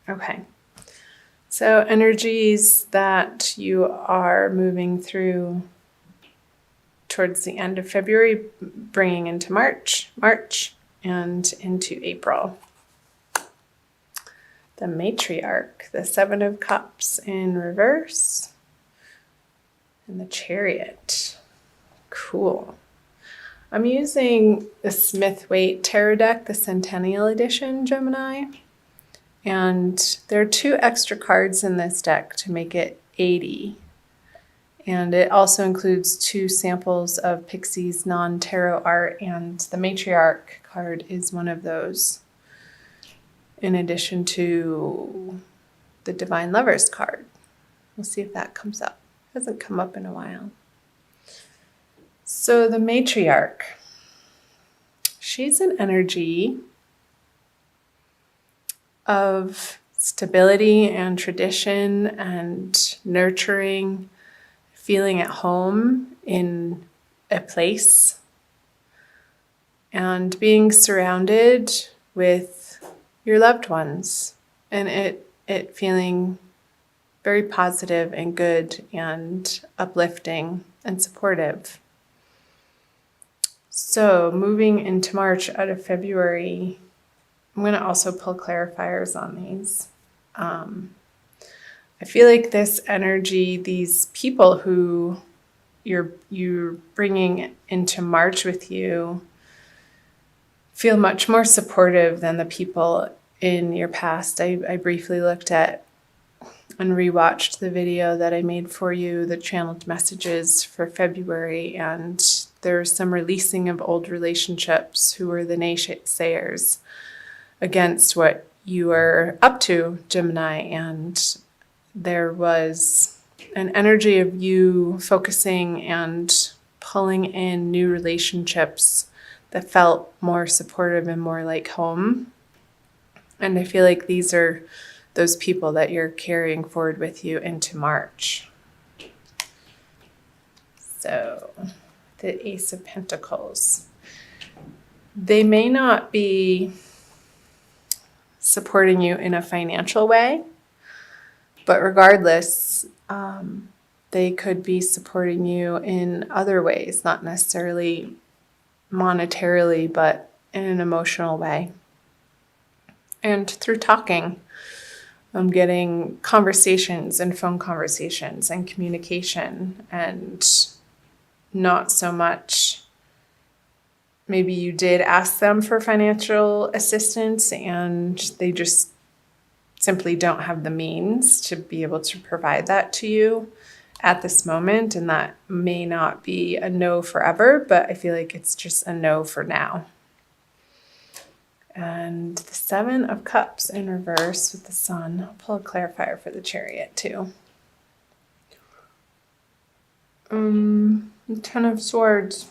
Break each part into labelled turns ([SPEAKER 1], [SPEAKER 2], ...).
[SPEAKER 1] Okay. So energies that you are moving through towards the end of February, bringing into March, and into April. The matriarch, the Seven of Cups in reverse, and the Chariot. Cool. I'm using the Smith-Waite Tarot deck, the Centennial Edition, Gemini. And there are 2 extra cards in this deck to make it 80. And it also includes 2 samples of Pixie's non-tarot art, and the matriarch card is one of those, in addition to the Divine Lovers card. We'll see if that comes up. It hasn't come up in a while. So the matriarch, she's an energy of stability and tradition and nurturing, feeling at home in a place, and being surrounded with your loved ones, and it feeling very positive and good and uplifting and supportive. So moving into March out of February, I'm going to also pull clarifiers on these. I feel like this energy, these people who you're bringing into March with you, feel much more supportive than the people in your past. I briefly looked at and rewatched the video that I made for you, the channeled messages for February, and there's some releasing of old relationships who were the naysayers against what you are up to, Gemini, and there was an energy of you focusing and pulling in new relationships that felt more supportive and more like home. And I feel like these are those people that you're carrying forward with you into March. So the Ace of Pentacles. They may not be supporting you in a financial way, but regardless, they could be supporting you in other ways, not necessarily monetarily, but in an emotional way. And through talking, I'm getting conversations and phone conversations and communication, and not so much maybe you did ask them for financial assistance and they just simply don't have the means to be able to provide that to you at this moment. And that may not be a no forever, but I feel like it's just a no for now. And the Seven of Cups in reverse with the Sun. I'll pull a clarifier for the Chariot too. Ten of Swords.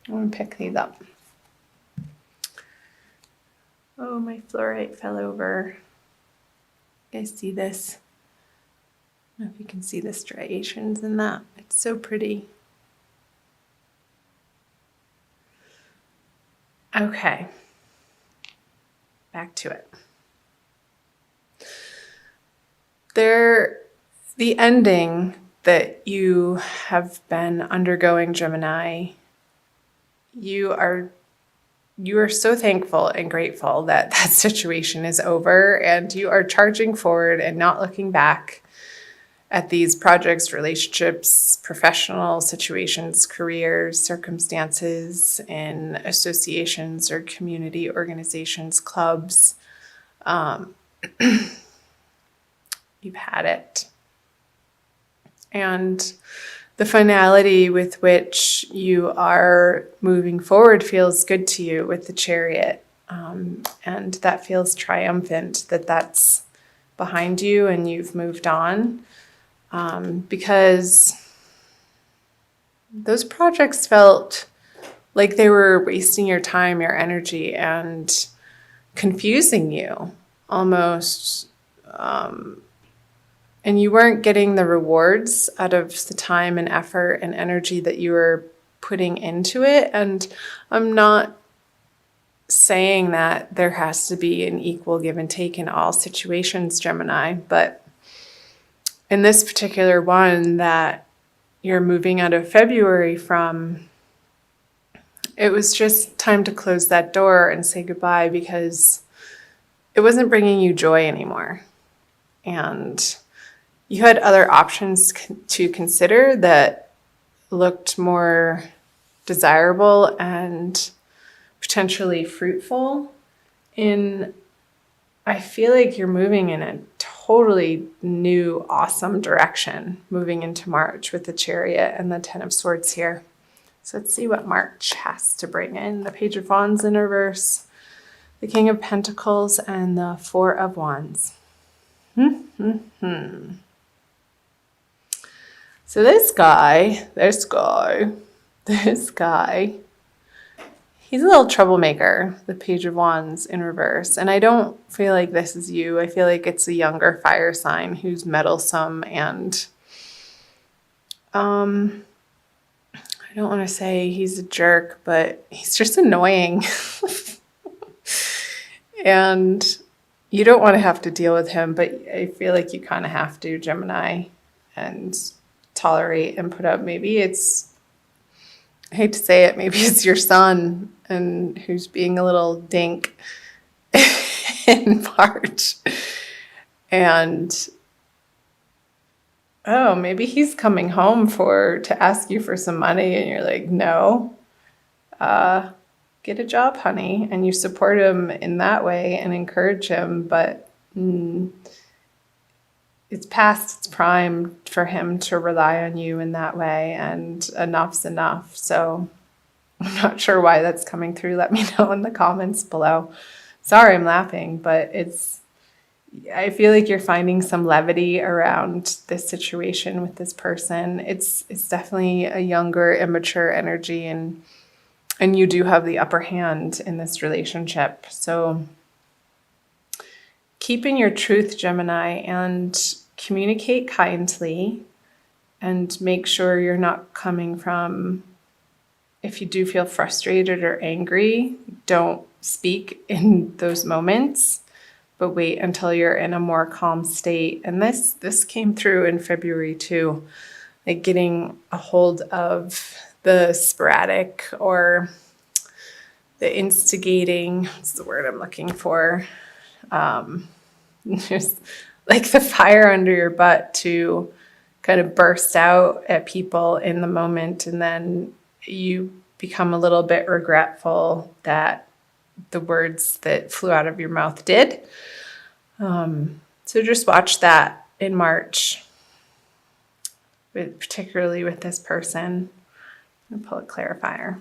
[SPEAKER 1] I'm going to pick these up. Oh, my fluorite fell over. You guys see this? I don't know if you can see the striations in that. It's so pretty. Okay. Back to it. The ending that you have been undergoing, Gemini, you are so thankful and grateful that that situation is over, and you are charging forward and not looking back at these projects, relationships, professional situations, careers, circumstances, in associations or community organizations, clubs. You've had it. And the finality with which you are moving forward feels good to you with the Chariot. And that feels triumphant that that's behind you and you've moved on. Because those projects felt like they were wasting your time, your energy, and confusing you almost. And you weren't getting the rewards out of the time and effort and energy that you were putting into it. And I'm not saying that there has to be an equal give and take in all situations, Gemini, but in this particular one that you're moving out of February from, it was just time to close that door and say goodbye because it wasn't bringing you joy anymore. And you had other options to consider that looked more desirable and potentially fruitful. I feel like you're moving in a totally new, awesome direction, moving into March with the Chariot and the Ten of Swords here. So let's see what March has to bring in. The Page of Wands in reverse, the King of Pentacles, and the Four of Wands. So this guy, he's a little troublemaker, the Page of Wands in reverse. And I don't feel like this is you. I feel like it's a younger fire sign who's meddlesome and I don't want to say he's a jerk, but he's just annoying. And you don't want to have to deal with him, but I feel like you kind of have to, Gemini, and tolerate and put up. Maybe it's, I hate to say it, maybe it's your son and who's being a little dink in March. And oh, maybe he's coming home to ask you for some money and you're like, no, get a job, honey. And you support him in that way and encourage him. But it's past its prime for him to rely on you in that way, and enough's enough. So I'm not sure why that's coming through. Let me know in the comments below. Sorry, I'm laughing, but I feel like you're finding some levity around this situation with this person. It's definitely a younger, immature energy, and you do have the upper hand in this relationship. So keep in your truth, Gemini, and communicate kindly, and make sure you're not coming from, if you do feel frustrated or angry, don't speak in those moments, but wait until you're in a more calm state. And this came through in February too, like getting a hold of the sporadic or the instigating, what's the word I'm looking for? Just like the fire under your butt to kind of burst out at people in the moment, and then you become a little bit regretful that the words that flew out of your mouth did. So just watch that in March, particularly with this person. I'm going to pull a clarifier.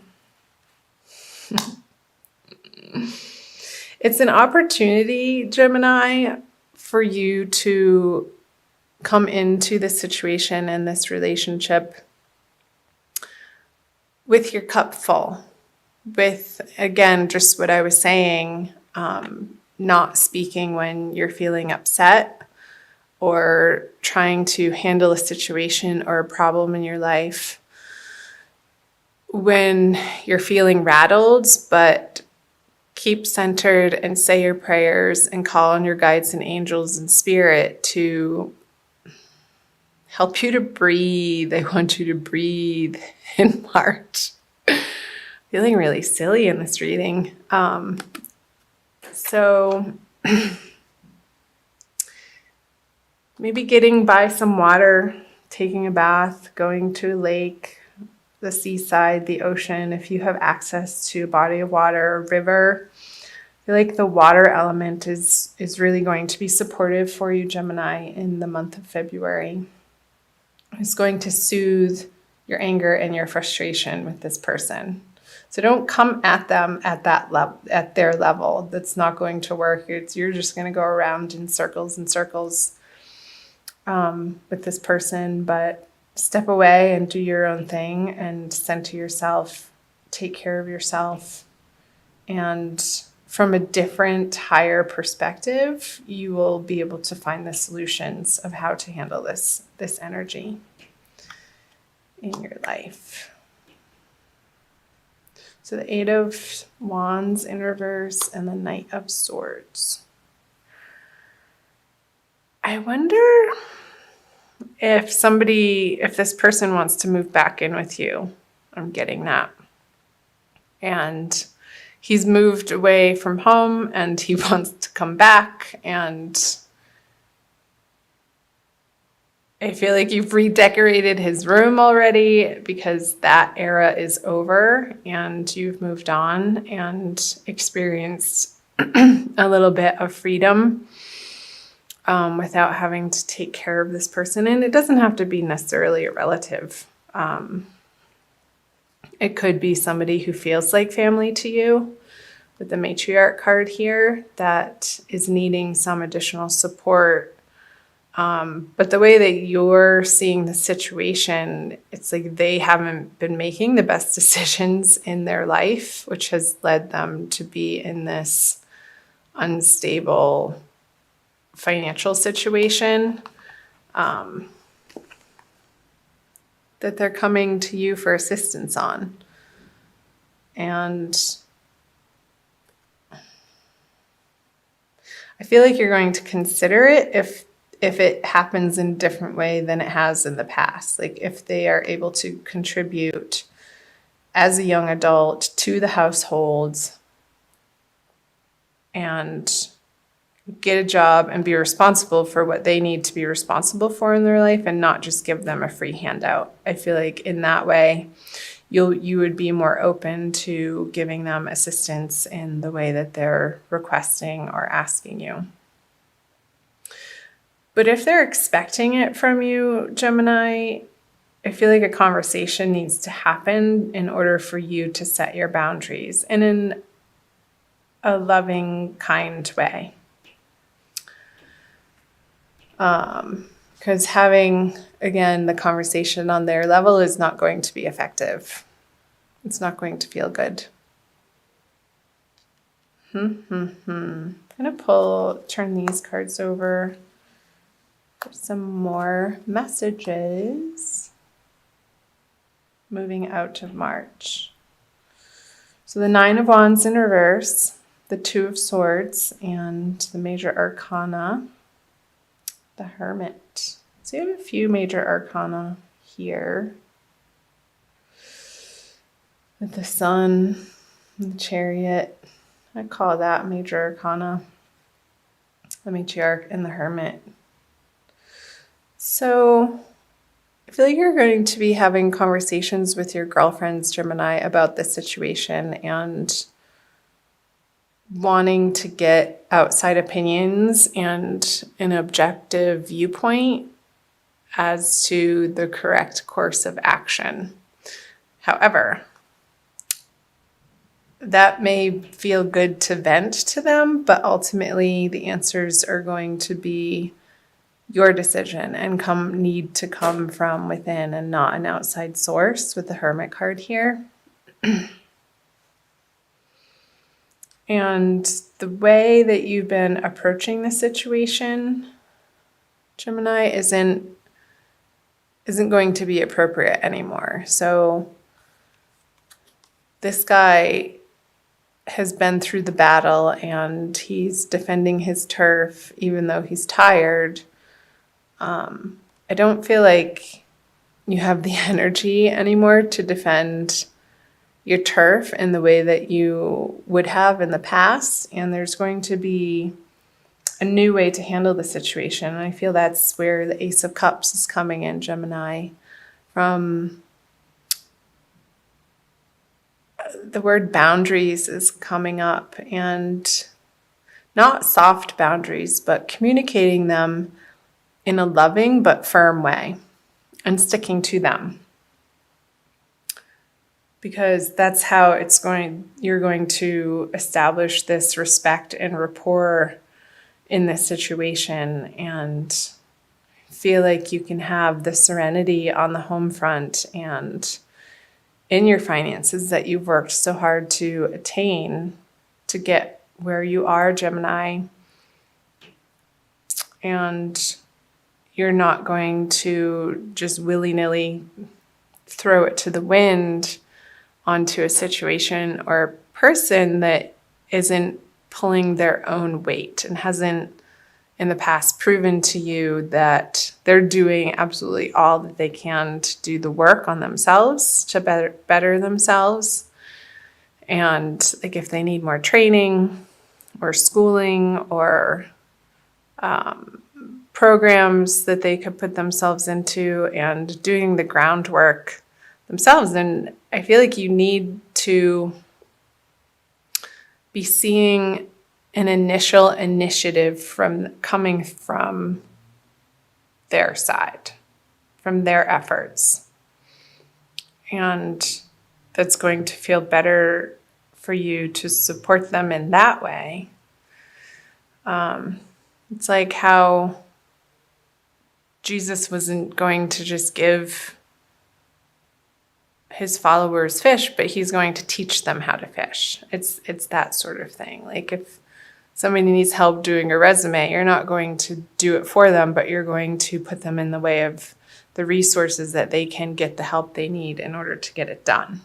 [SPEAKER 1] It's an opportunity, Gemini, for you to come into this situation and this relationship with your cup full. With, again, just what I was saying, not speaking when you're feeling upset or trying to handle a situation or a problem in your life when you're feeling rattled, but keep centered and say your prayers and call on your guides and angels and spirit to help you to breathe. I want you to breathe in March. Feeling really silly in this reading. So maybe getting by some water, taking a bath, going to a lake, the seaside, the ocean, if you have access to a body of water or river. I feel like the water element is really going to be supportive for you, Gemini, in the month of February. It's going to soothe your anger and your frustration with this person. So don't come at them at that level, at their level. That's not going to work. You're just going to go around in circles and circles with this person. But step away and do your own thing and center yourself, take care of yourself. And from a different, higher perspective, you will be able to find the solutions of how to handle this energy in your life. So the Eight of Wands in reverse and the Knight of Swords. I wonder if this person wants to move back in with you. I'm getting that. And he's moved away from home and he wants to come back, and I feel like you've redecorated his room already because that era is over and you've moved on and experienced a little bit of freedom without having to take care of this person. And it doesn't have to be necessarily a relative. It could be somebody who feels like family to you with the matriarch card here that is needing some additional support. But the way that you're seeing the situation, it's like they haven't been making the best decisions in their life, which has led them to be in this unstable financial situation, that they're coming to you for assistance on. And I feel like you're going to consider it if it happens in a different way than it has in the past. Like if they are able to contribute as a young adult to the household and get a job and be responsible for what they need to be responsible for in their life and not just give them a free handout. I feel like in that way, you would be more open to giving them assistance in the way that they're requesting or asking you. But if they're expecting it from you, Gemini, I feel like a conversation needs to happen in order for you to set your boundaries and in a loving, kind way. Because having, again, the conversation on their level is not going to be effective. It's not going to feel good. I'm going to turn these cards over for some more messages moving out of March. So the Nine of Wands in reverse, the Two of Swords, and the Major Arcana, the Hermit. So you have a few Major Arcana here with the Sun, and the Chariot. I call that Major Arcana, the Matriarch, and the Hermit. So I feel like you're going to be having conversations with your girlfriends, Gemini, about this situation and wanting to get outside opinions and an objective viewpoint as to the correct course of action. However, that may feel good to vent to them, but ultimately the answers are going to be your decision and need to come from within and not an outside source with the Hermit card here. And the way that you've been approaching the situation, Gemini, isn't going to be appropriate anymore. So this guy has been through the battle and he's defending his turf even though he's tired. I don't feel like you have the energy anymore to defend your turf in the way that you would have in the past, and there's going to be a new way to handle the situation. And I feel that's where the Ace of Cups is coming in, Gemini, from the word boundaries is coming up, and not soft boundaries, but communicating them in a loving but firm way and sticking to them. Because that's how you're going to establish this respect and rapport in this situation and feel like you can have the serenity on the home front and in your finances that you've worked so hard to attain to get where you are, Gemini. And you're not going to just willy-nilly throw it to the wind onto a situation or person that isn't pulling their own weight and hasn't in the past proven to you that they're doing absolutely all that they can to do the work on themselves, to better themselves. And like if they need more training or schooling or programs that they could put themselves into and doing the groundwork themselves, then I feel like you need to be seeing an initial initiative coming from their side, from their efforts. And that's going to feel better for you to support them in that way. It's like how Jesus wasn't going to just give his followers fish, but he's going to teach them how to fish. It's that sort of thing. Like if somebody needs help doing a resume, you're not going to do it for them, but you're going to put them in the way of the resources that they can get the help they need in order to get it done.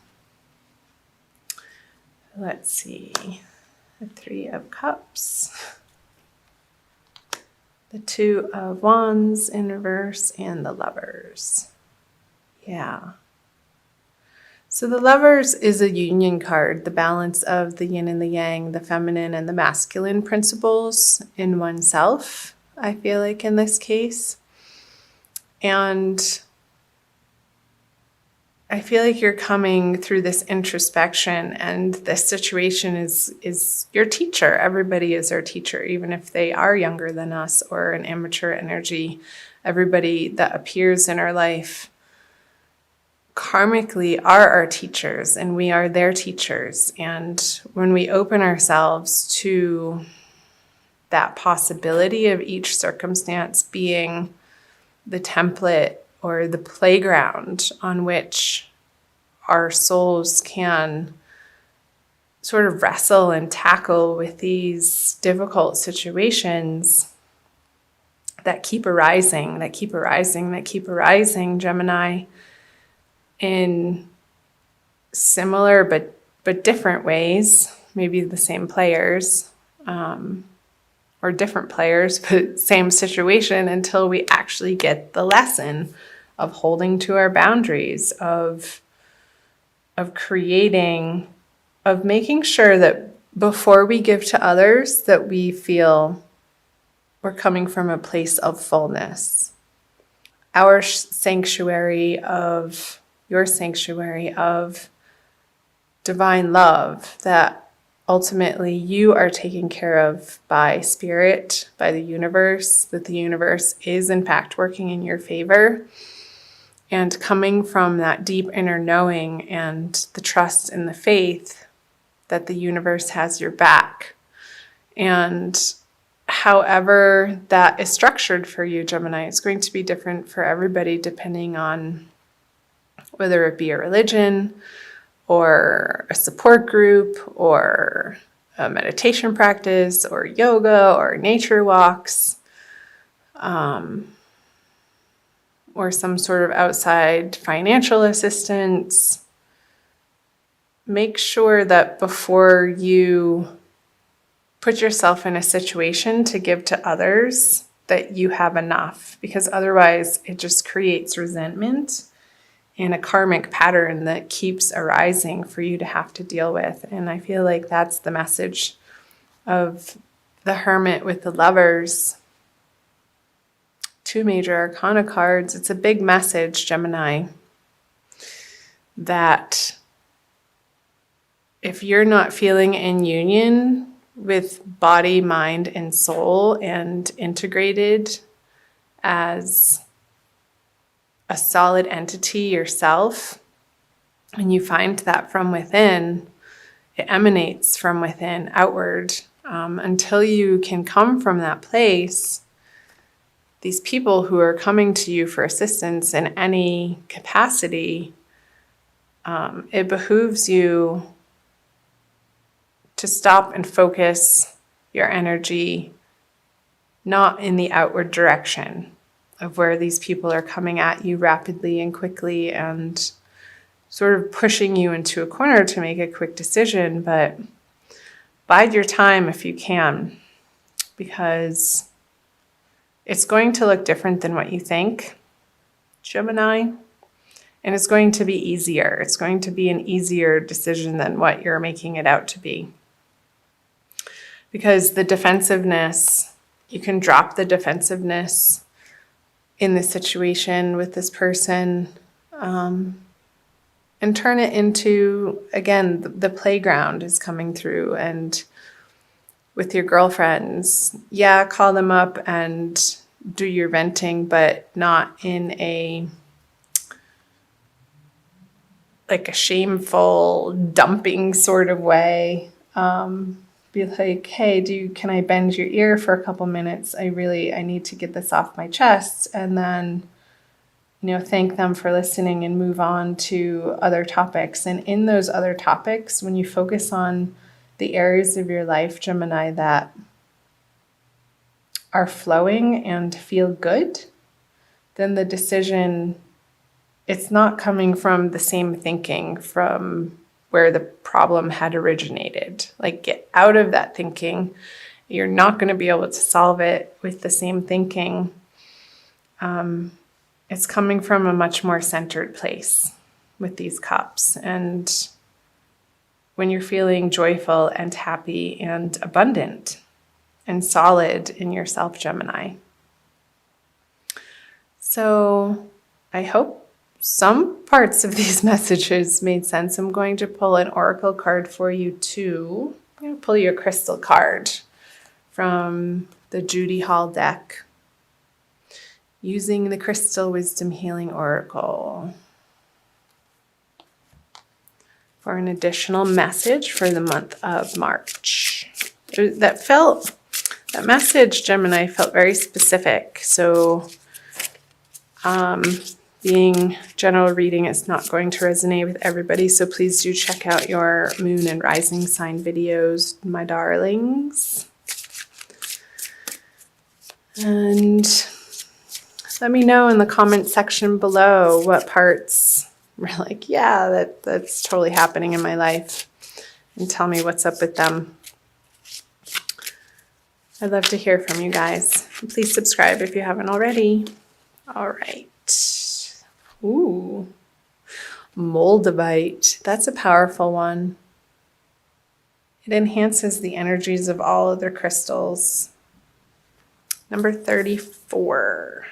[SPEAKER 1] Let's see. The 3 of Cups, the 2 of Wands in reverse, and the Lovers. Yeah. So the Lovers is a union card, the balance of the yin and the yang, the feminine and the masculine principles in oneself, I feel like in this case. And I feel like you're coming through this introspection, and this situation is your teacher. Everybody is our teacher, even if they are younger than us or an immature energy. Everybody that appears in our life karmically are our teachers, and we are their teachers. And when we open ourselves to that possibility of each circumstance being the template or the playground on which our souls can sort of wrestle and tackle with these difficult situations that keep arising, Gemini, in similar but different ways, maybe the same players, or different players, but same situation, until we actually get the lesson of holding to our boundaries, of creating, of making sure that before we give to others, that we feel we're coming from a place of fullness. Our sanctuary of, your sanctuary of divine love that ultimately you are taken care of by spirit, by the universe, that the universe is in fact working in your favor, and coming from that deep inner knowing and the trust and the faith that the universe has your back. And however that is structured for you, Gemini, it's going to be different for everybody depending on whether it be a religion or a support group or a meditation practice or yoga or nature walks, or some sort of outside financial assistance. Make sure that before you put yourself in a situation to give to others, that you have enough, because otherwise it just creates resentment and a karmic pattern that keeps arising for you to have to deal with. And I feel like that's the message of the Hermit with the Lovers. 2 major arcana cards. It's a big message, Gemini, that if you're not feeling in union with body, mind, and soul and integrated as a solid entity yourself, and you find that from within, it emanates from within outward. Until you can come from that place, these people who are coming to you for assistance in any capacity, it behooves you to stop and focus your energy not in the outward direction of where these people are coming at you rapidly and quickly and sort of pushing you into a corner to make a quick decision, but bide your time if you can, because it's going to look different than what you think, Gemini, and it's going to be easier. It's going to be an easier decision than what you're making it out to be. Because the defensiveness, you can drop the defensiveness in this situation with this person, and turn it into, again, the playground is coming through. And with your girlfriends, yeah, call them up and do your venting, but not in a shameful dumping sort of way. Be like, hey, can I bend your ear for a couple minutes? I need to get this off my chest. And then, thank them for listening and move on to other topics. And in those other topics, when you focus on the areas of your life, Gemini, that are flowing and feel good, then the decision, it's not coming from the same thinking from where the problem had originated. Like, get out of that thinking. You're not going to be able to solve it with the same thinking. It's coming from a much more centered place with these cups. And when you're feeling joyful and happy and abundant and solid in yourself, Gemini. So I hope some parts of these messages made sense. I'm going to pull an oracle card for you too. I'm going to pull you a crystal card from the Judy Hall deck using the Crystal Wisdom Healing Oracle for an additional message for the month of March. That message, Gemini, felt very specific. So being general reading is not going to resonate with everybody. So please do check out your moon and rising sign videos, my darlings. And let me know in the comment section below what parts were like, yeah, that's totally happening in my life. And tell me what's up with them. I'd love to hear from you guys. Please subscribe if you haven't already. All right. Ooh, Moldavite. That's a powerful one. It enhances the energies of all other crystals. Number 34.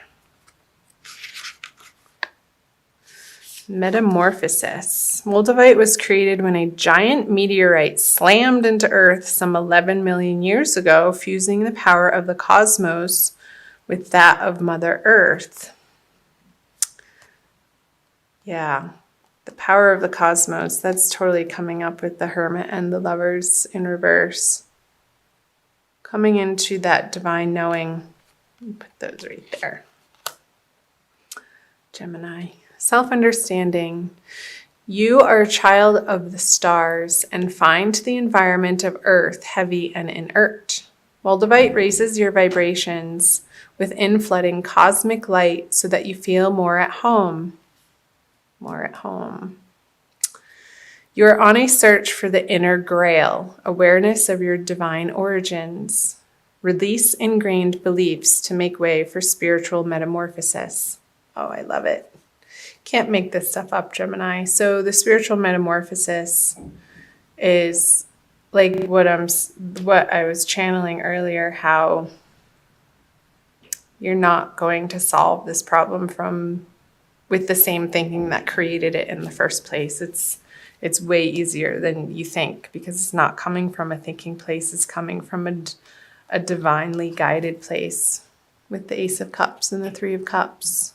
[SPEAKER 1] Metamorphosis. Moldavite was created when a giant meteorite slammed into Earth some 11 million years ago, fusing the power of the cosmos with that of Mother Earth. Yeah, the power of the cosmos. That's totally coming up with the Hermit and the Lovers in reverse. Coming into that divine knowing. Put those right there. Gemini. Self-understanding. You are a child of the stars and find the environment of Earth heavy and inert. Moldavite raises your vibrations with inflooding cosmic light so that you feel more at home. More at home. You are on a search for the inner grail, awareness of your divine origins. Release ingrained beliefs to make way for spiritual metamorphosis. Oh, I love it. Can't make this stuff up, Gemini. So the spiritual metamorphosis is like what I was channeling earlier, how you're not going to solve this problem with the same thinking that created it in the first place. It's way easier than you think, because it's not coming from a thinking place. It's coming from a divinely guided place with the Ace of Cups and the Three of Cups.